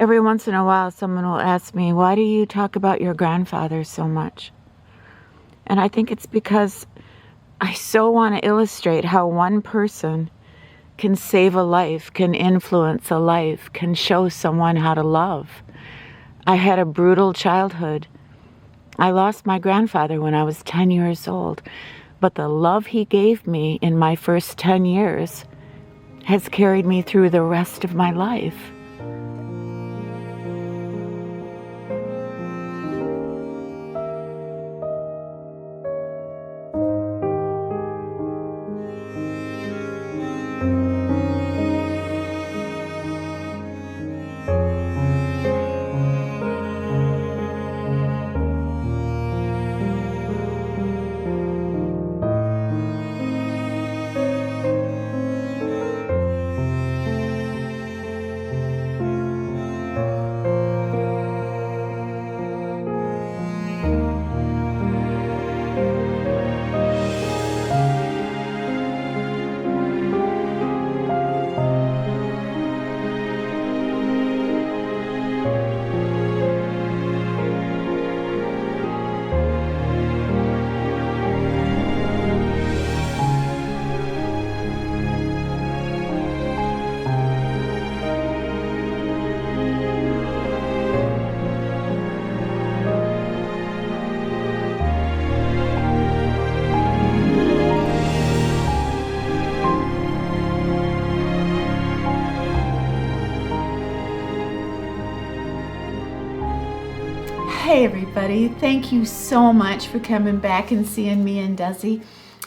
Every once in a while, someone will ask me, why do you talk about your grandfather so much? And I think it's because I so want to illustrate how one person can save a life, can influence a life, can show someone how to love. I had a brutal childhood. I lost my grandfather when I was 10 years old, but the love he gave me in my first 10 years has carried me through the rest of my life. Hey everybody, thank you so much for coming back and seeing me and Desi,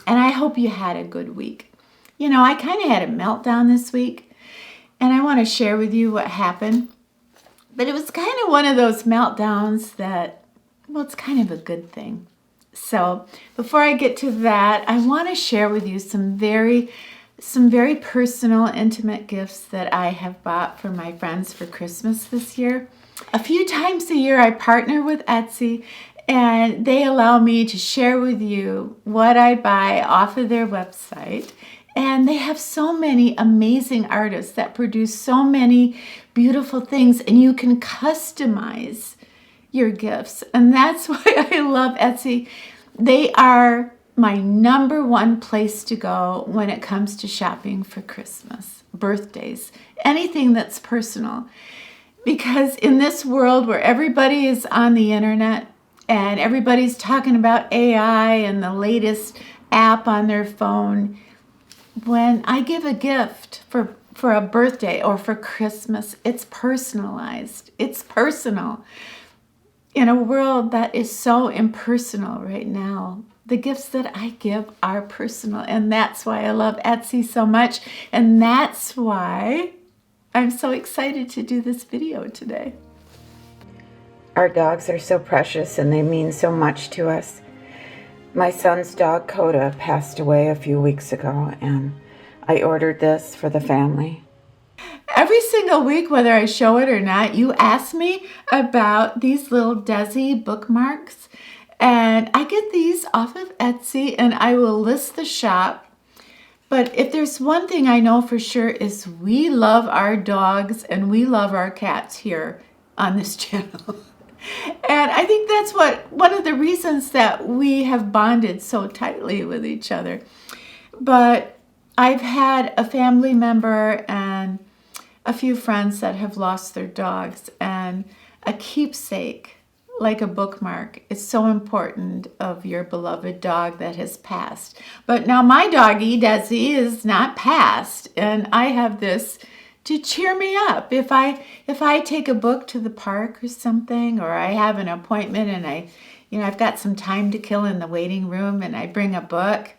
and I hope you had a good week. You know, I kind of had a meltdown this week, and I want to share with you what happened, but it was kind of one of those meltdowns that, well, it's kind of a good thing. So before I get to that, I want to share with you some very personal, intimate gifts that I have bought for my friends for Christmas this year. A few times a year, I partner with Etsy, and they allow me to share with you what I buy off of their website. And they have so many amazing artists that produce so many beautiful things, and you can customize your gifts. And that's why I love Etsy. They are my number one place to go when it comes to shopping for Christmas, birthdays, anything that's personal. Because in this world where everybody is on the internet and everybody's talking about AI and the latest app on their phone, when I give a gift for a birthday or for Christmas, it's personalized. It's personal. In a world that is so impersonal right now, the gifts that I give are personal. And that's why I love Etsy so much. And that's why I'm so excited to do this video today. Our dogs are so precious and they mean so much to us. My son's dog Coda passed away a few weeks ago, and I ordered this for the family. Every single week, whether I show it or not, you ask me about these little Desi bookmarks, and I get these off of Etsy, and I will list the shop. But if there's one thing I know for sure is we love our dogs and we love our cats here on this channel. And I think that's one of the reasons that we have bonded so tightly with each other. But I've had a family member and a few friends that have lost their dogs, and a keepsake like a bookmark is so important of your beloved dog that has passed. But now my doggie, Desi, is not passed, and I have this to cheer me up. If I take a book to the park or something, or I have an appointment and I've got some time to kill in the waiting room and I bring a book,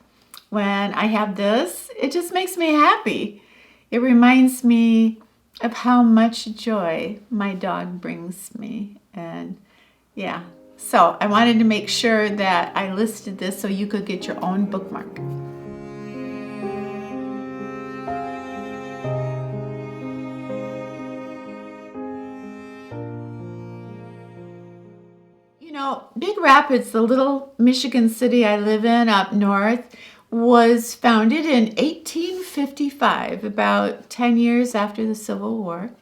when I have this, it just makes me happy. It reminds me of how much joy my dog brings me. And yeah, so I wanted to make sure that I listed this so you could get your own bookmark. You know, Big Rapids, the little Michigan city I live in up north, was founded in 1855, about 10 years after the Civil War.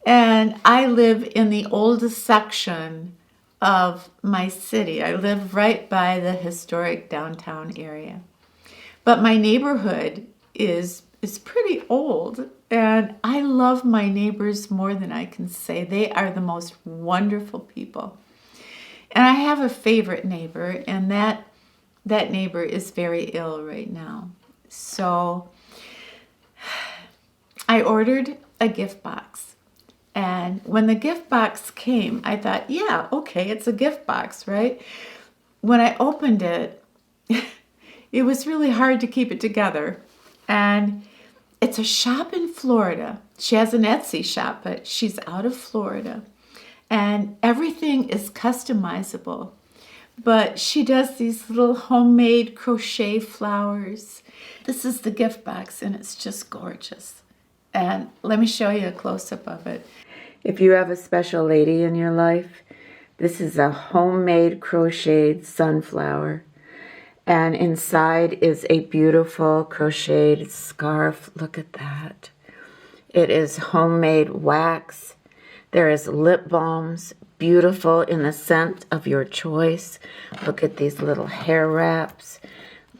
And I live in the oldest section of my city. I live right by the historic downtown area. But my neighborhood is pretty old, and I love my neighbors more than I can say. They are the most wonderful people. And I have a favorite neighbor, and that neighbor is very ill right now. So I ordered a gift box. And when the gift box came, I thought, yeah, okay, it's a gift box, right? When I opened it, it was really hard to keep it together. And it's a shop in Florida. She has an Etsy shop, but she's out of Florida. And everything is customizable. But she does these little homemade crochet flowers. This is the gift box, and it's just gorgeous. And let me show you a close-up of it. If you have a special lady in your life, this is a homemade crocheted sunflower. And inside is a beautiful crocheted scarf. Look at that. It is homemade wax. There is lip balms, beautiful in the scent of your choice. Look at these little hair wraps.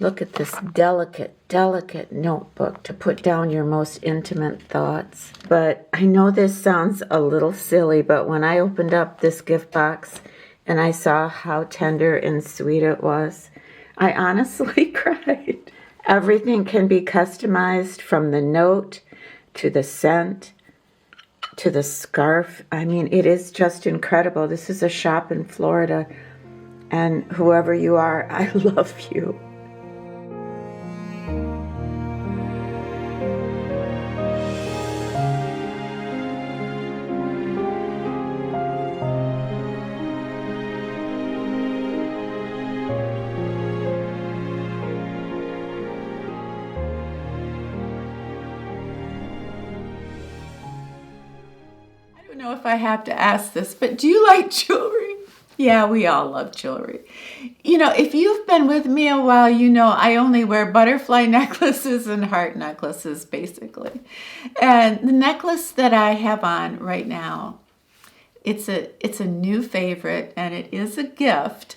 Look at this delicate, delicate notebook to put down your most intimate thoughts. But I know this sounds a little silly, but when I opened up this gift box and I saw how tender and sweet it was, I honestly cried. Everything can be customized, from the note to the scent to the scarf. I mean, it is just incredible. This is a shop in Florida, and whoever you are, I love you. I don't know if I have to ask this, but do you like jewelry? Yeah, we all love jewelry. You know, if you've been with me a while, you know I only wear butterfly necklaces and heart necklaces, basically. And the necklace that I have on right now, it's a new favorite, and it is a gift.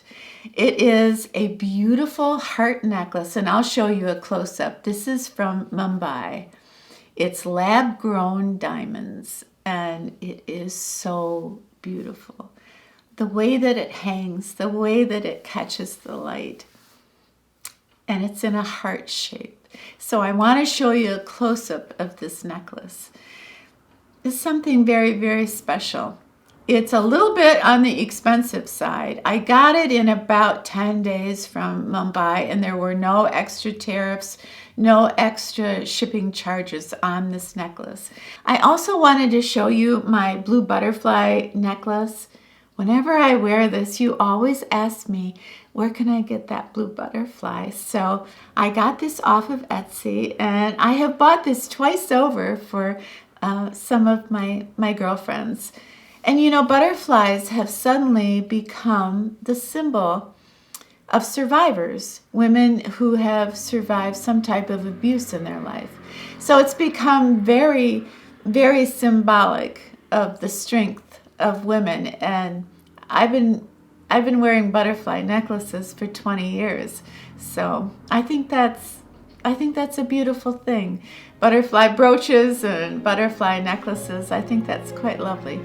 It is a beautiful heart necklace, and I'll show you a close-up. This is from Mumbai. It's lab-grown diamonds, and it is so beautiful. The way that it hangs, the way that it catches the light, and it's in a heart shape. So I want to show you a close-up of this necklace. It's something very, very special. It's a little bit on the expensive side. I got it in about 10 days from Mumbai, and there were no extra tariffs, no extra shipping charges on this necklace. I also wanted to show you my blue butterfly necklace. Whenever I wear this, you always ask me, where can I get that blue butterfly? So I got this off of Etsy, and I have bought this twice over for some of my girlfriends. And you know, butterflies have suddenly become the symbol of survivors, women who have survived some type of abuse in their life. So it's become very, very symbolic of the strength of women. And I've been wearing butterfly necklaces for 20 years. So I think that's a beautiful thing. Butterfly brooches and butterfly necklaces, I think that's quite lovely.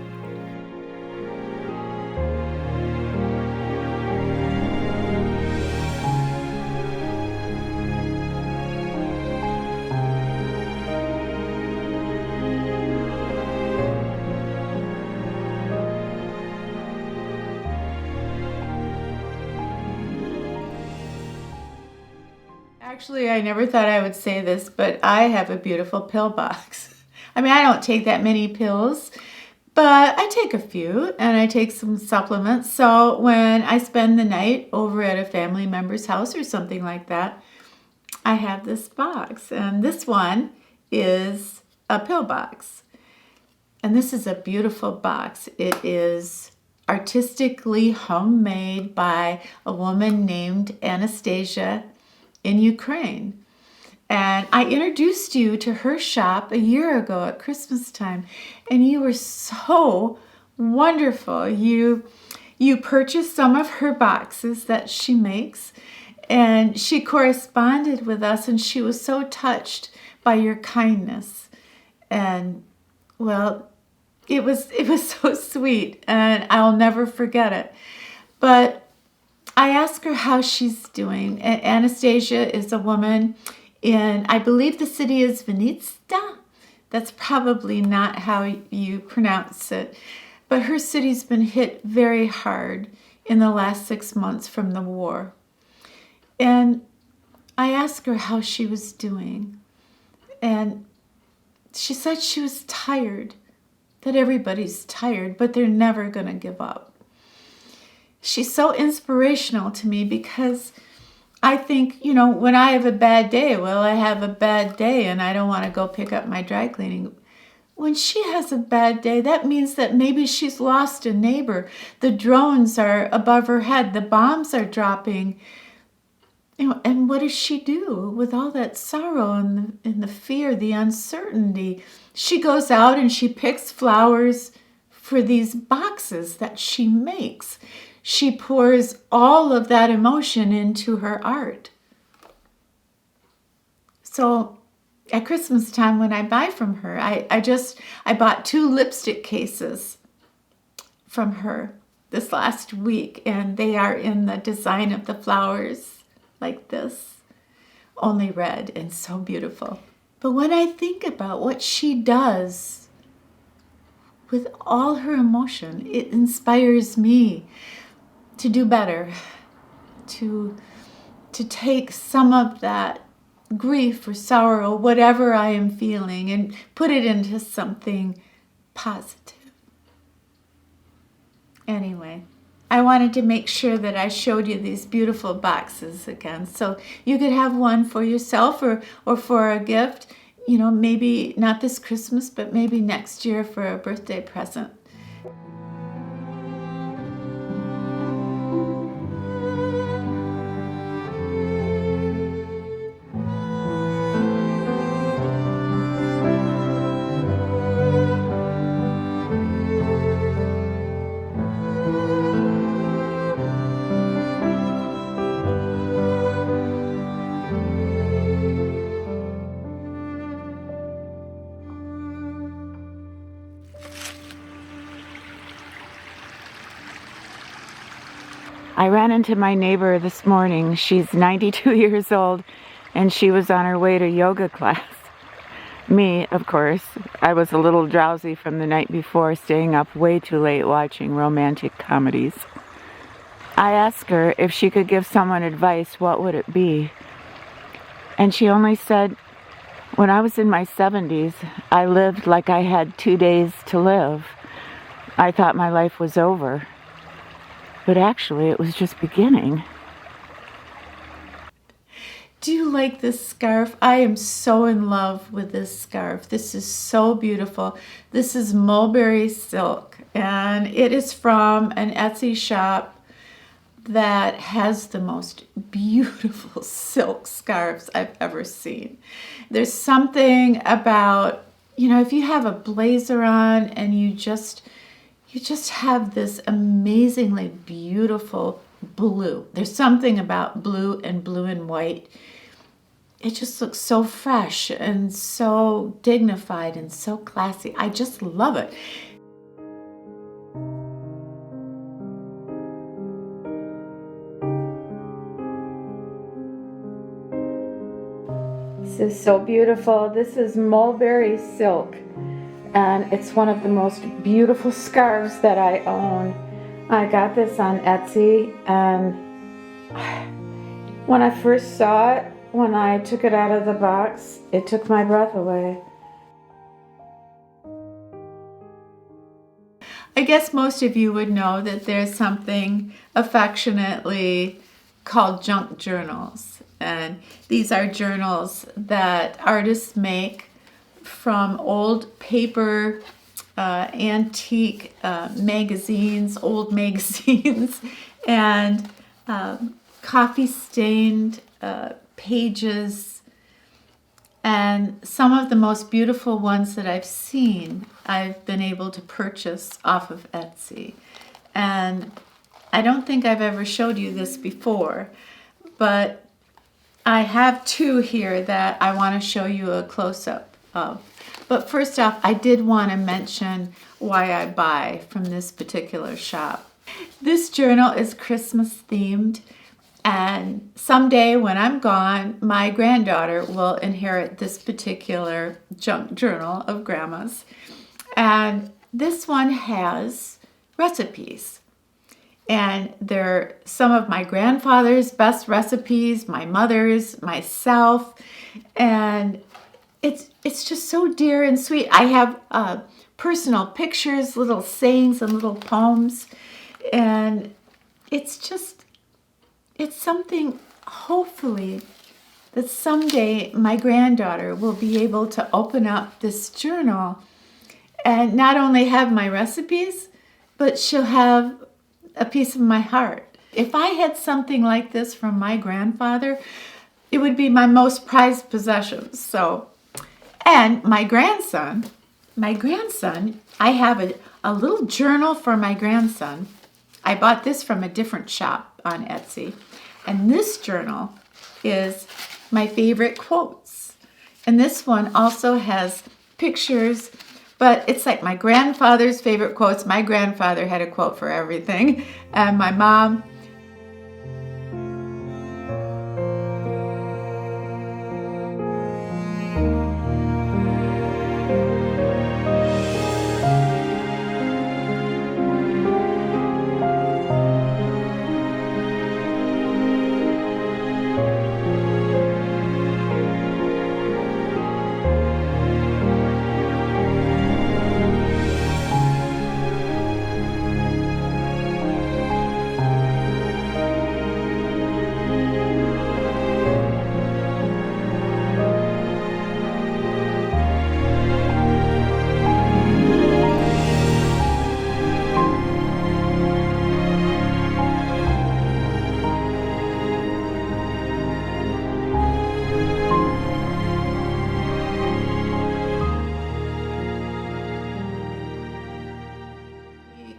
Actually, I never thought I would say this, but I have a beautiful pill box. I mean, I don't take that many pills, but I take a few, and I take some supplements. So when I spend the night over at a family member's house or something like that, I have this box. And this one is a pill box. And this is a beautiful box. It is artistically homemade by a woman named Anastasia in Ukraine. And I introduced you to her shop a year ago at Christmas time, and you were so wonderful. You purchased some of her boxes that she makes, and she corresponded with us, and she was so touched by your kindness. And well, it was so sweet, and I'll never forget it. But I asked her how she's doing. Anastasia is a woman in, I believe the city is Vinitsa. That's probably not how you pronounce it. But her city's been hit very hard in the last 6 months from the war. And I asked her how she was doing. And she said she was tired, that everybody's tired, but they're never going to give up. She's so inspirational to me because I think, when I have a bad day, well, I have a bad day and I don't want to go pick up my dry cleaning. When she has a bad day, that means that maybe she's lost a neighbor. The drones are above her head. The bombs are dropping. And what does she do with all that sorrow and the fear, the uncertainty? She goes out and she picks flowers for these boxes that she makes. She pours all of that emotion into her art. So at Christmas time when I buy from her, I bought 2 lipstick cases from her this last week, and they are in the design of the flowers like this, only red, and so beautiful. But when I think about what she does with all her emotion, it inspires me to do better, to take some of that grief or sorrow, whatever I am feeling, and put it into something positive. Anyway, I wanted to make sure that I showed you these beautiful boxes again, so you could have one for yourself or for a gift, maybe not this Christmas, but maybe next year for a birthday present. I ran into my neighbor this morning. She's 92 years old, and she was on her way to yoga class. Me, of course, I was a little drowsy from the night before, staying up way too late watching romantic comedies. I asked her if she could give someone advice, what would it be? And she only said, when I was in my 70s, I lived like I had 2 days to live. I thought my life was over. But actually, it was just beginning. Do you like this scarf? I am so in love with this scarf. This is so beautiful. This is mulberry silk, and it is from an Etsy shop that has the most beautiful silk scarves I've ever seen. There's something about, if you have a blazer on and you just have this amazingly beautiful blue. There's something about blue and white. It just looks so fresh and so dignified and so classy. I just love it. This is so beautiful. This is mulberry silk, and it's one of the most beautiful scarves that I own. I got this on Etsy, and when I first saw it, when I took it out of the box, it took my breath away. I guess most of you would know that there's something affectionately called junk journals. And these are journals that artists make from old paper, antique magazines, old magazines, and coffee-stained pages. And some of the most beautiful ones that I've seen, I've been able to purchase off of Etsy. And I don't think I've ever showed you this before, but I have two here that I want to show you a close-up of. But first off, I did want to mention why I buy from this particular shop. This journal is Christmas themed, and someday when I'm gone, my granddaughter will inherit this particular junk journal of Grandma's. And this one has recipes. And they're some of my grandfather's best recipes, my mother's, myself, and it's just so dear and sweet. I have personal pictures, little sayings, and little poems, and it's something, hopefully, that someday my granddaughter will be able to open up this journal and not only have my recipes, but she'll have a piece of my heart. If I had something like this from my grandfather, it would be my most prized possession. So, and my grandson, I have a little journal for my grandson. I bought this from a different shop on Etsy. And this journal is my favorite quotes. And this one also has pictures, but it's like my grandfather's favorite quotes. My grandfather had a quote for everything. And my mom.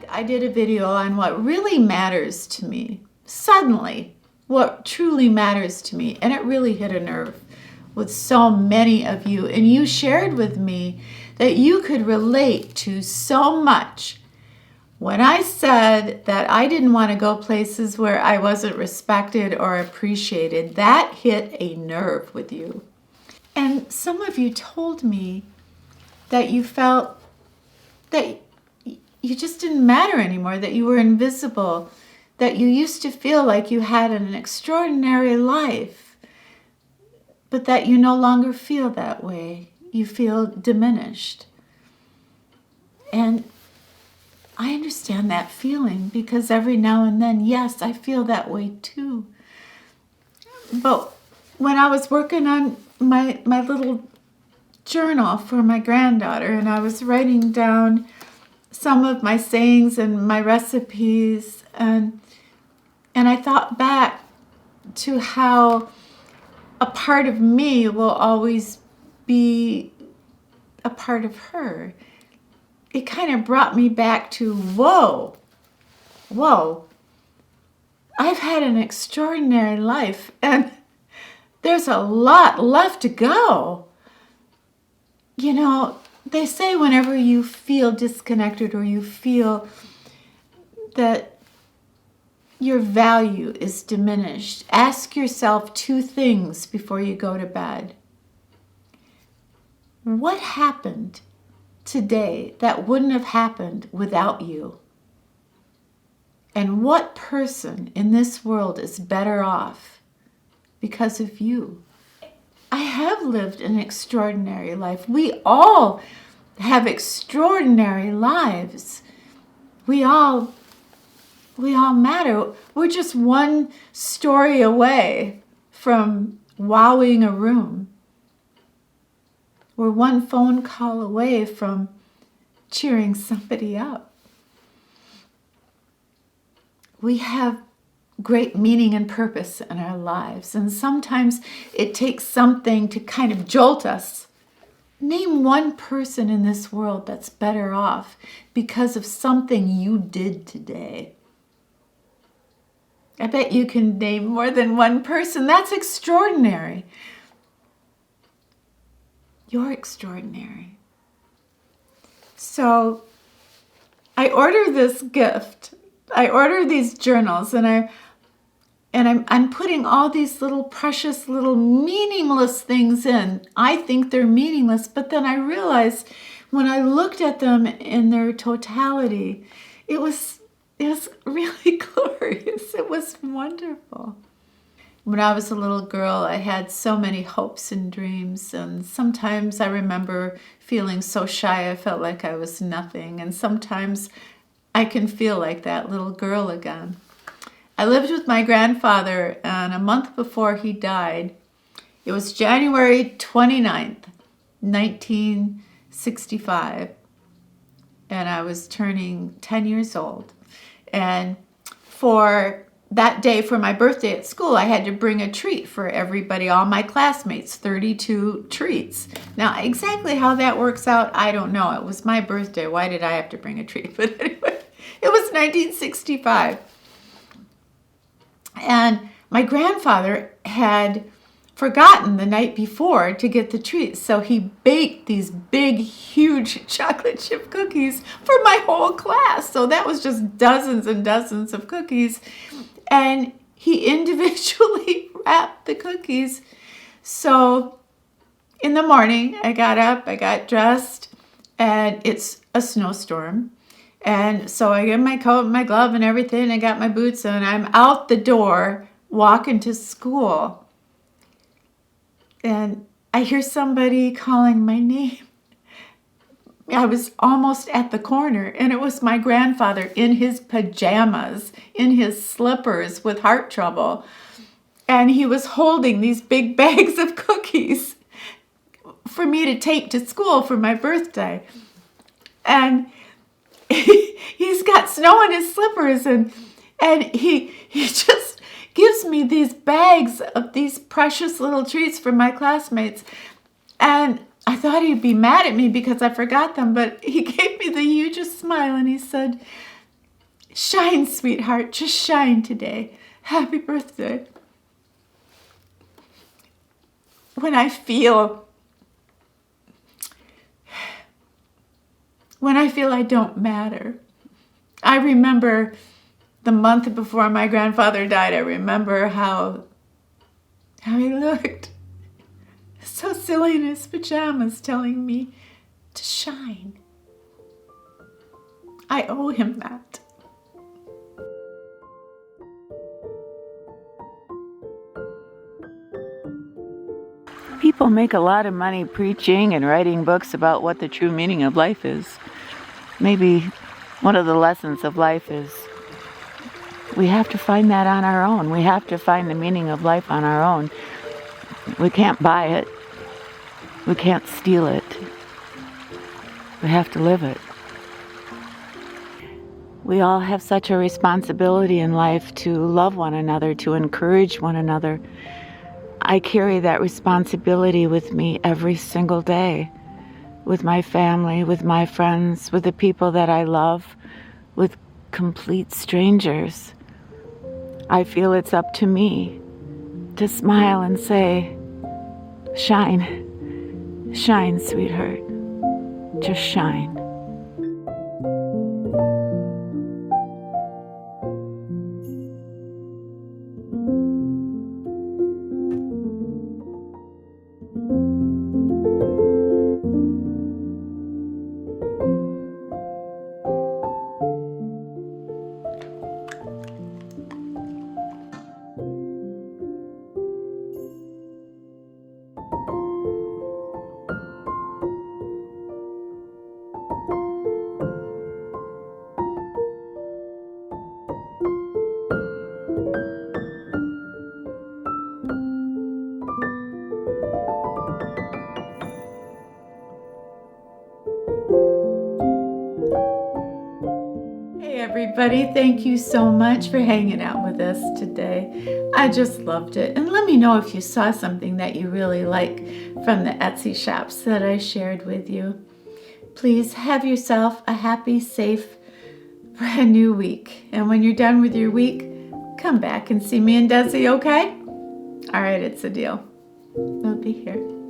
I did a video on what really matters to me. Suddenly, what truly matters to me. And it really hit a nerve with so many of you. And you shared with me that you could relate to so much. When I said that I didn't want to go places where I wasn't respected or appreciated, that hit a nerve with you. And some of you told me that you felt that you just didn't matter anymore, that you were invisible, that you used to feel like you had an extraordinary life, but that you no longer feel that way. You feel diminished. And I understand that feeling because every now and then, yes, I feel that way too. But when I was working on my little journal for my granddaughter and I was writing down some of my sayings and my recipes, and I thought back to how a part of me will always be a part of her. It kind of brought me back to, whoa, I've had an extraordinary life and there's a lot left to go. You know, they say whenever you feel disconnected or you feel that your value is diminished, ask yourself two things before you go to bed. What happened today that wouldn't have happened without you? And what person in this world is better off because of you? I have lived an extraordinary life. We all have extraordinary lives. We all matter. We're just one story away from wowing a room. We're one phone call away from cheering somebody up. We have great meaning and purpose in our lives. And sometimes it takes something to kind of jolt us. Name one person in this world that's better off because of something you did today. I bet you can name more than one person. That's extraordinary. You're extraordinary. So I order this gift. I order these journals, and I'm putting all these little precious little meaningless things in. I think they're meaningless, but then I realized when I looked at them in their totality, it was really glorious. It was wonderful. When I was a little girl, I had so many hopes and dreams, and sometimes I remember feeling so shy I felt like I was nothing, and sometimes I can feel like that little girl again. I lived with my grandfather, and a month before he died, it was January 29th, 1965, and I was turning 10 years old. And for that day, for my birthday at school, I had to bring a treat for everybody, all my classmates, 32 treats. Now, exactly how that works out, I don't know. It was my birthday. Why did I have to bring a treat? But anyway, it was 1965. And my grandfather had forgotten the night before to get the treats. So he baked these big, huge chocolate chip cookies for my whole class. So that was just dozens and dozens of cookies. And he individually wrapped the cookies. So in the morning, I got up, I got dressed, and it's a snowstorm. And so I get my coat and my glove and everything. I got my boots and I'm out the door walking to school. And I hear somebody calling my name. I was almost at the corner, and it was my grandfather in his pajamas, in his slippers with heart trouble. And he was holding these big bags of cookies for me to take to school for my birthday. And he's got snow in his slippers, and he just gives me these bags of these precious little treats for my classmates. And I thought he'd be mad at me because I forgot them, but he gave me the hugest smile and he said, "Shine, sweetheart, just shine today. Happy birthday." When I feel I don't matter, I remember the month before my grandfather died. I remember how he looked. So silly in his pajamas, telling me to shine. I owe him that. People make a lot of money preaching and writing books about what the true meaning of life is. Maybe one of the lessons of life is we have to find that on our own. We have to find the meaning of life on our own. We can't buy it. We can't steal it. We have to live it. We all have such a responsibility in life to love one another, to encourage one another. I carry that responsibility with me every single day, with my family, with my friends, with the people that I love, with complete strangers. I feel it's up to me to smile and say, "Shine. Shine, sweetheart. Just shine." everybody. Thank you so much for hanging out with us today. I just loved it. And let me know if you saw something that you really like from the Etsy shops that I shared with you. Please have yourself a happy, safe, brand new week. And when you're done with your week, come back and see me and Desi, okay? All right, it's a deal. We'll be here.